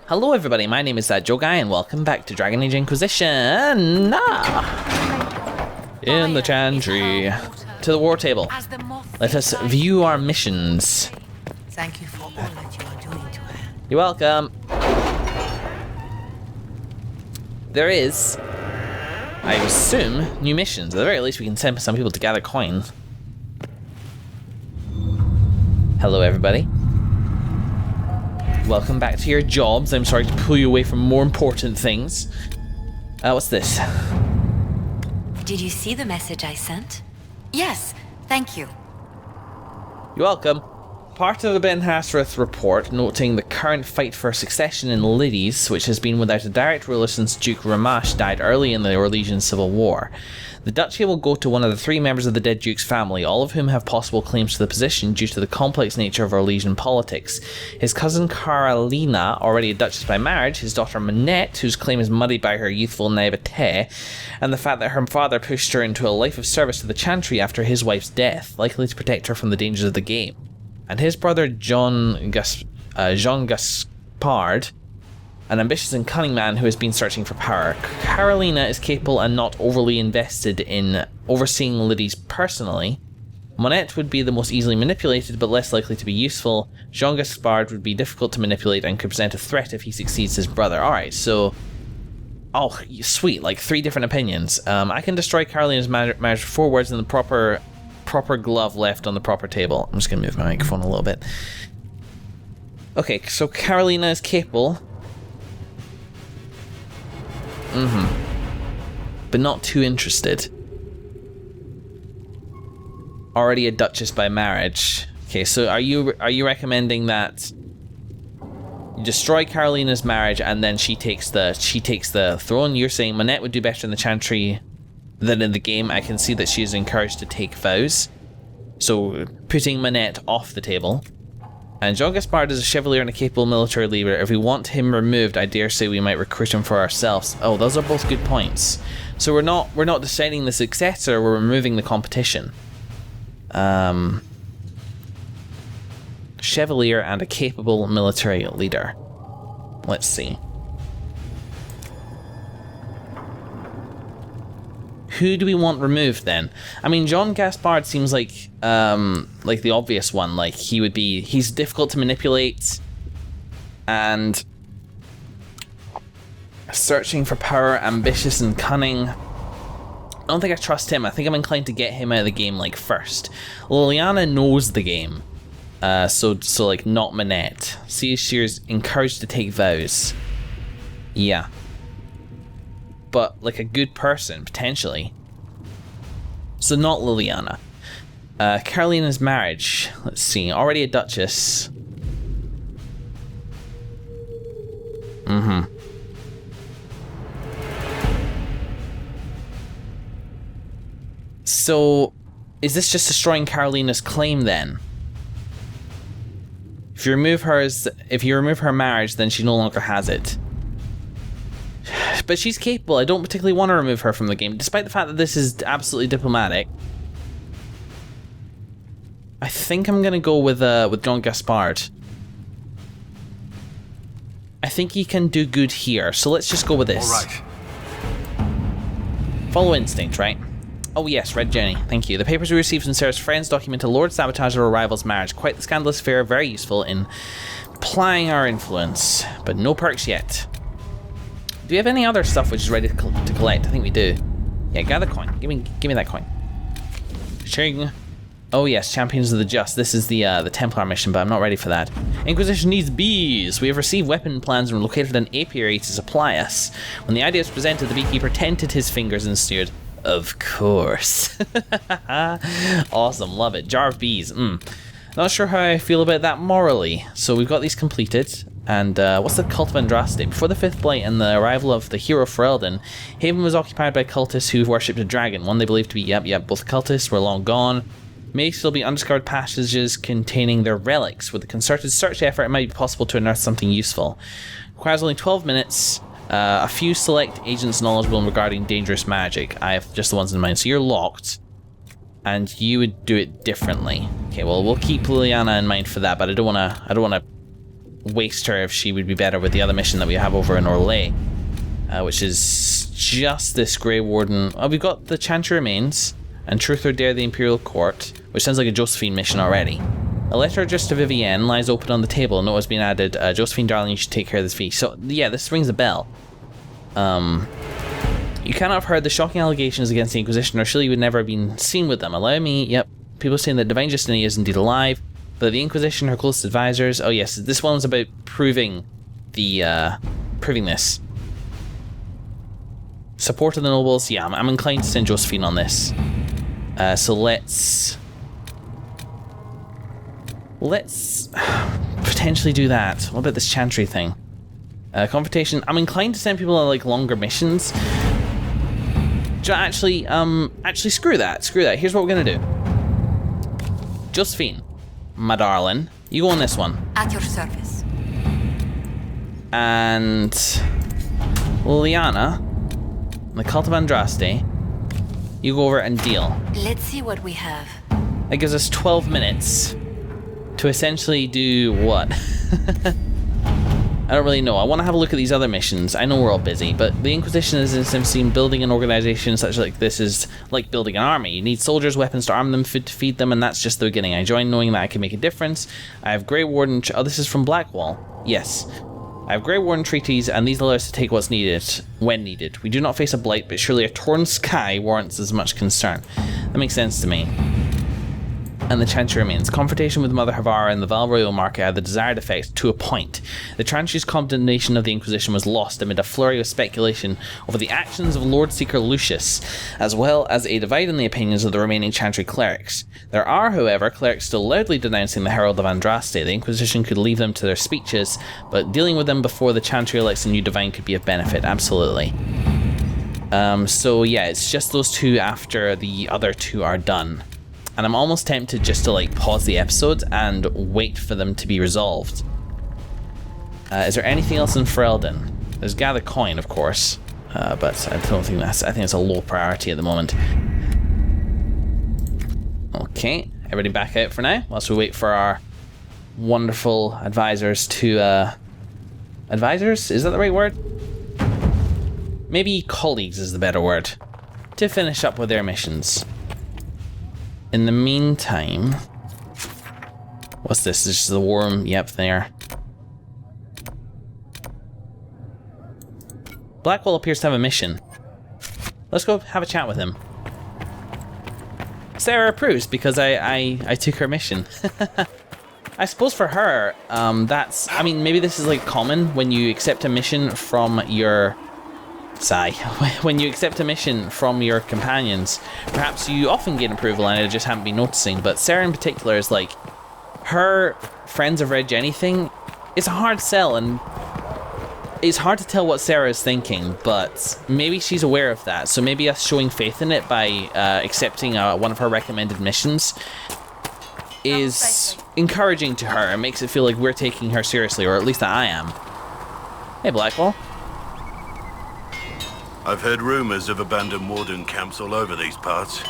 Hello everybody, my name is Joe Guy and welcome back to Dragon Age Inquisition. In the Chantry. To the war table. Let us view our missions. Thank you for all that you are doing to her. You're welcome. There is, I assume, new missions. At the very least we can send some people to gather coins. Hello everybody. Welcome back to your jobs. I'm sorry to pull you away from more important things. What's this? Did you see the message I sent? Yes, thank you. You're welcome. Part of the Ben Hasrith report noting the current fight for succession in Lidys, which has been without a direct ruler since Duke Ramash died early in the Orlesian Civil War. The duchy will go to one of the 3 members of the dead Duke's family, all of whom have possible claims to the position due to the complex nature of Orlesian politics. His cousin Carolina, already a duchess by marriage, his daughter Manette, whose claim is muddied by her youthful naivete, and the fact that her father pushed her into a life of service to the Chantry after his wife's death, likely to protect her from the dangers of the game. And his brother Jean Gaspard, an ambitious and cunning man who has been searching for power. Carolina is capable and not overly invested in overseeing Lidys personally. Monette would be the most easily manipulated but less likely to be useful. Jean Gaspard would be difficult to manipulate and could present a threat if he succeeds his brother. Alright, so... Oh, sweet, like 3 different opinions. I can destroy Carolina's marriage for 4 words in the proper glove left on the proper table. I'm just going to move my microphone a little bit. Okay, so Carolina is capable... but not too interested. Already a duchess by marriage. Okay, so are you recommending that you destroy Carolina's marriage and then she takes the throne? You're saying Manette would do better in the Chantry than in the game. I can see that she is encouraged to take vows. So putting Manette off the table. And Jean Gaspard is a chevalier and a capable military leader. If we want him removed, I dare say we might recruit him for ourselves. Oh, those are both good points. So we're not deciding the successor, we're removing the competition. Chevalier and a capable military leader. Let's see. Who do we want removed then? I mean, Jean Gaspard seems like the obvious one. Like he's difficult to manipulate, and searching for power, ambitious and cunning. I don't think I trust him. I think I'm inclined to get him out of the game like first. Liliana knows the game, so like not Manette. See, she's encouraged to take vows. Yeah. But like a good person, potentially. So not Liliana. Carolina's marriage. Let's see. Already a duchess. So, is this just destroying Carolina's claim then? If you remove her marriage, then she no longer has it. But she's capable. I don't particularly want to remove her from the game, despite the fact that this is absolutely diplomatic. I think I'm gonna go with Jean Gaspard. I think he can do good here, so let's just go with this. All right. Follow instinct, right? Oh yes, Red Jenny, thank you. The papers we received from Sarah's friends document a Lord sabotage of her rival's marriage. Quite the scandalous affair, very useful in plying our influence, but no perks yet. Do we have any other stuff which is ready to collect? I think we do. Yeah, gather coin. Give me that coin. Shing. Oh yes, Champions of the Just. This is the Templar mission, but I'm not ready for that. Inquisition needs bees. We have received weapon plans and located an apiary to supply us. When the idea was presented, the beekeeper tented his fingers and sneered, "Of course." Awesome, love it. Jar of bees. Not sure how I feel about that morally. So we've got these completed. And what's the Cult of Andraste? Before the Fifth Blight and the arrival of the hero Ferelden, Haven was occupied by cultists who worshipped a dragon, one they believed to be, yep, both cultists were long gone. May still be undiscovered passages containing their relics. With a concerted search effort, it might be possible to unearth something useful. Requires only 12 minutes. A few select agents knowledgeable regarding dangerous magic. I have just the ones in mind. So you're locked. And you would do it differently. Okay, well, we'll keep Liliana in mind for that, but I don't wanna waste her if she would be better with the other mission that we have over in Orlais, which is just this Grey Warden. Oh, we've got the Chantry Remains and Truth or Dare the Imperial Court, which sounds like a Josephine mission already. A letter addressed to Vivienne lies open on the table. A note has been added. Josephine, darling, you should take care of this fee. So, yeah, this rings a bell. You cannot have heard the shocking allegations against the Inquisition, or surely you would never have been seen with them. Allow me, yep. People saying that Divine Justinian is indeed alive, but the Inquisition, her closest advisors. Oh yes, this one's about proving this. Support of the nobles. Yeah, I'm inclined to send Josephine on this. So let's potentially do that. What about this Chantry thing? Confrontation. I'm inclined to send people on like longer missions. Actually, screw that. Here's what we're gonna do. Josephine, my darling, you go on this one. At your service. And Liliana, the Cult of Andraste, you go over and deal. Let's see what we have. That gives us 12 minutes to essentially do what? I don't really know. I want to have a look at these other missions. I know we're all busy, but the Inquisition is seen building an organization such like this is like building an army. You need soldiers, weapons to arm them, food to feed them, and that's just the beginning. I joined knowing that I can make a difference. I have Grey Warden... Oh, this is from Blackwall. Yes. I have Grey Warden treaties, and these allow us to take what's needed, when needed. We do not face a blight, but surely a torn sky warrants as much concern. That makes sense to me. And the Chantry Remains. Confrontation with Mother Havara and the Val Royal market had the desired effect to a point. The Chantry's condemnation of the Inquisition was lost amid a flurry of speculation over the actions of Lord Seeker Lucius, as well as a divide in the opinions of the remaining Chantry clerics. There are, however, clerics still loudly denouncing the Herald of Andraste. The Inquisition could leave them to their speeches, but dealing with them before the Chantry elects a new divine could be of benefit, absolutely. So yeah, it's just those two after the other two are done. And I'm almost tempted just to like pause the episode and wait for them to be resolved. Is there anything else in Ferelden? There's Gather Coin, of course, but I don't think that's. I think it's a low priority at the moment. Okay, everybody back out for now, whilst we wait for our wonderful advisors to. Advisors? Is that the right word? Maybe colleagues is the better word. To finish up with their missions. In the meantime, what's this? This is the worm. Yep, there. Blackwall appears to have a mission. Let's go have a chat with him. Sarah approves because I took her mission. I suppose for her, that's... I mean, maybe this is like common when you accept a mission from your... When you accept a mission from your companions, perhaps you often gain approval and I just haven't been noticing, but Sarah in particular is like, her Friends of Red Jenny thing, it's a hard sell and it's hard to tell what Sarah is thinking, but maybe she's aware of that, so maybe us showing faith in it by accepting one of her recommended missions is encouraging to her and makes it feel like we're taking her seriously, or at least that I am. Hey Blackwall. I've heard rumors of abandoned warden camps all over these parts.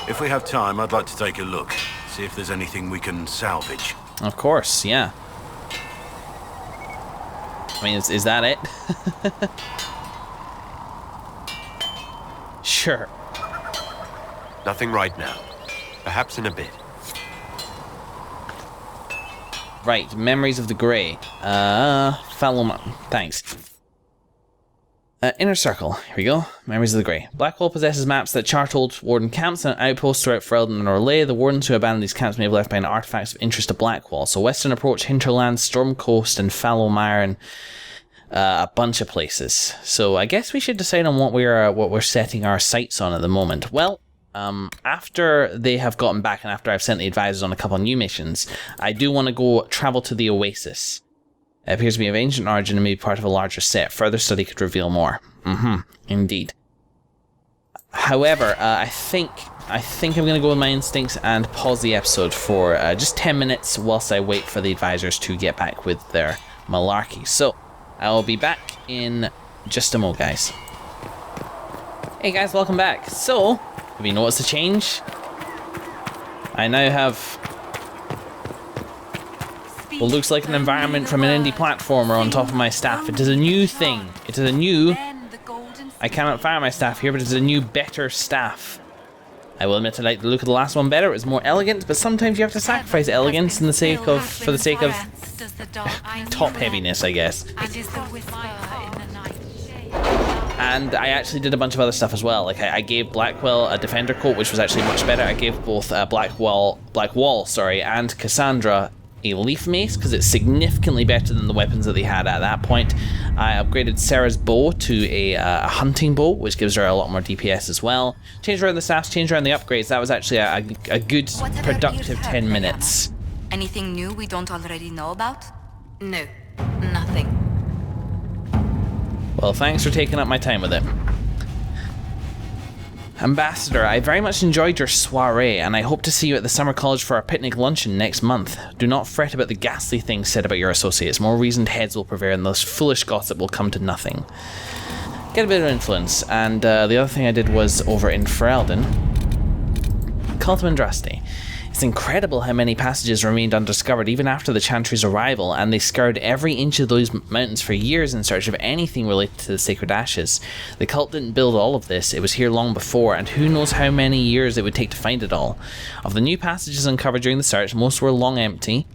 If we have time, I'd like to take a look, see if there's anything we can salvage. Of course, yeah. I mean, is that it? Sure. Nothing right now. Perhaps in a bit. Right, Memories of the Grey. Thanks. Inner Circle, here we go. Memories of the Grey. Blackwall possesses maps that chart old warden camps and outposts throughout Ferelden and Orlais. The wardens who abandoned these camps may have left behind artifacts of interest to Blackwall. So Western Approach, Hinterland, Storm Coast, and Fallowmire, and a bunch of places. So I guess we should decide on what we're setting our sights on at the moment. Well, after they have gotten back and after I've sent the advisors on a couple of new missions, I do want to go travel to the Oasis. It appears to be of ancient origin and may be part of a larger set. Further study could reveal more. Indeed. However, I think I'm going to go with my instincts and pause the episode for just 10 minutes whilst I wait for the advisors to get back with their malarkey. So, I'll be back in just a mo, guys. Hey guys, welcome back. So, have you noticed a change? I now have what looks like an environment from an indie platformer on top of my staff. It is a new thing. It is a new... I cannot fire my staff here, but it is a new, better staff. I will admit I like the look of the last one better. It was more elegant, but sometimes you have to sacrifice elegance for the sake of top heaviness, I guess. And I actually did a bunch of other stuff as well. Like I gave Blackwell a defender coat, which was actually much better. I gave both Blackwall, and Cassandra a leaf mace because it's significantly better than the weapons that they had at that point. I upgraded Sarah's bow to a hunting bow, which gives her a lot more DPS as well. Changed around the staffs, changed around the upgrades. That was actually a good, productive 10 minutes. Anything new we don't already know about? No, nothing. Well, thanks for taking up my time with it. Ambassador, I very much enjoyed your soiree, and I hope to see you at the summer college for our picnic luncheon next month. Do not fret about the ghastly things said about your associates. More reasoned heads will prevail, and those foolish gossip will come to nothing. Get a bit of influence, and the other thing I did was over in Ferelden. Cult of Andraste. It's incredible how many passages remained undiscovered even after the Chantry's arrival, and they scoured every inch of those mountains for years in search of anything related to the Sacred Ashes. The cult didn't build all of this, it was here long before, and who knows how many years it would take to find it all. Of the new passages uncovered during the search, most were long empty,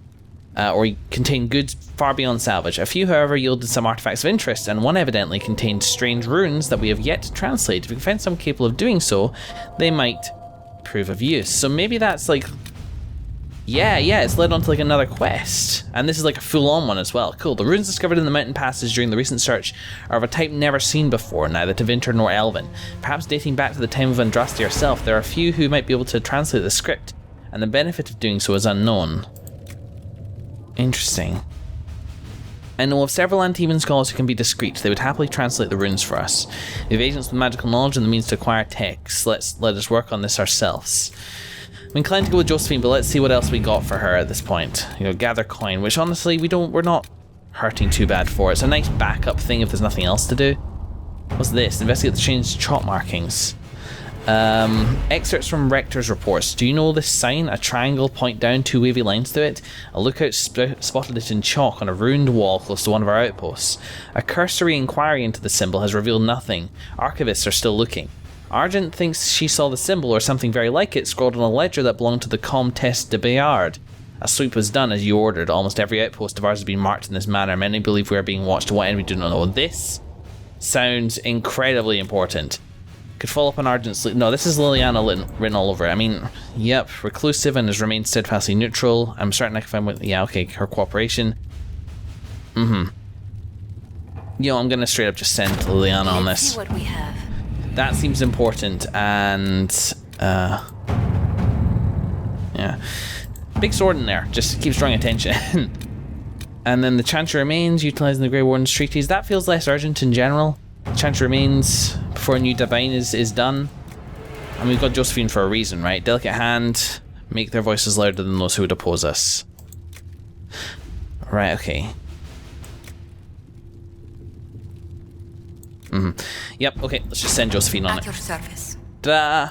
or contained goods far beyond salvage. A few, however, yielded some artifacts of interest, and one evidently contained strange runes that we have yet to translate. If we can find someone capable of doing so, they might prove of use. So maybe that's like... Yeah, it's led on to like another quest. And this is like a full-on one as well. Cool. The runes discovered in the mountain passes during the recent search are of a type never seen before, neither Tevinter nor Elven. Perhaps dating back to the time of Andraste herself, there are a few who might be able to translate the script, and the benefit of doing so is unknown. Interesting. I know of several Antivan scholars who can be discreet. They would happily translate the runes for us. We have agents with magical knowledge and the means to acquire texts. Let us work on this ourselves. I'm inclined to go with Josephine, but let's see what else we got for her at this point. You know, gather coin, which honestly we're not hurting too bad for. It's a nice backup thing if there's nothing else to do. What's this? Investigate the changed chalk markings. Excerpts from Rector's reports. Do you know this sign? A triangle, point down, two wavy lines to it. A lookout spotted it in chalk on a ruined wall close to one of our outposts. A cursory inquiry into the symbol has revealed nothing. Archivists are still looking. Argent thinks she saw the symbol or something very like it scrawled on a ledger that belonged to the Comtesse de Bayard. A sweep was done as you ordered. Almost every outpost of ours has been marked in this manner. Many believe we are being watched. What end we do not know. This sounds incredibly important. Could follow up on Argent's... No, this is Liliana written all over it. I mean, yep, reclusive and has remained steadfastly neutral. I'm certain I can find with... Yeah, okay, her cooperation. You know, I'm gonna straight up just send Liliana on this. See what we have. That seems important, and yeah, big sword in there just keeps drawing attention. And then the Chantry remains, utilizing the Grey Warden's treaties. That feels less urgent in general. Chantry remains before a new divine is done. And we've got Josephine for a reason, right? Delicate hand, make their voices louder than those who would oppose us. Right, okay. Yep, okay, let's just send Josephine on At it. your service. Da.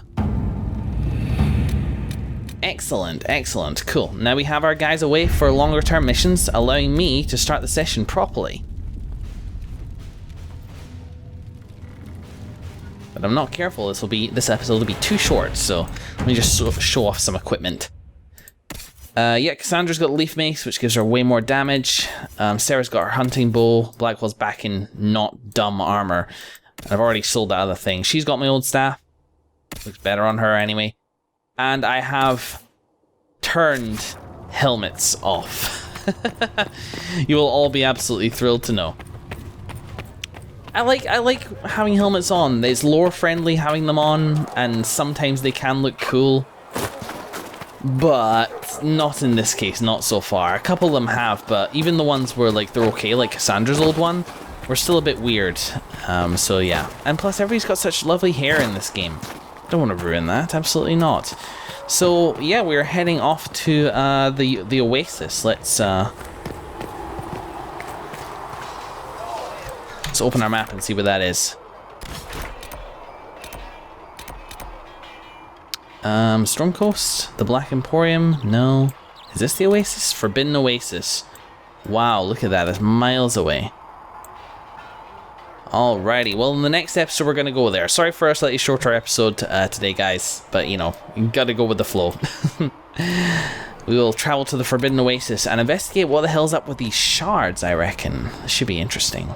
Excellent, cool. Now we have our guys away for longer term missions, allowing me to start the session properly. But I'm not careful, this episode will be too short, so let me just sort of show off some equipment. Yeah, Cassandra's got Leaf Mace, which gives her way more damage. Sarah's got her hunting bow. Blackwell's back in not dumb armor. And I've already sold that other thing. She's got my old staff. Looks better on her anyway. And I have turned helmets off. You will all be absolutely thrilled to know. I like having helmets on. It's lore friendly having them on, and sometimes they can look cool. But not in this case, not so far. A couple of them have, but even the ones where like they're okay, like Cassandra's old one, were still a bit weird. So yeah. And plus everybody's got such lovely hair in this game. Don't want to ruin that, absolutely not. So yeah, we're heading off to the Oasis. Let's open our map and see where that is. Storm Coast? The Black Emporium? No. Is this the Oasis? Forbidden Oasis. Wow, look at that. That's miles away. Alrighty, well, in the next episode, we're going to go there. Sorry for a slightly shorter episode today, guys. But, you know, you got to go with the flow. We will travel to the Forbidden Oasis and investigate what the hell's up with these shards, I reckon. This should be interesting.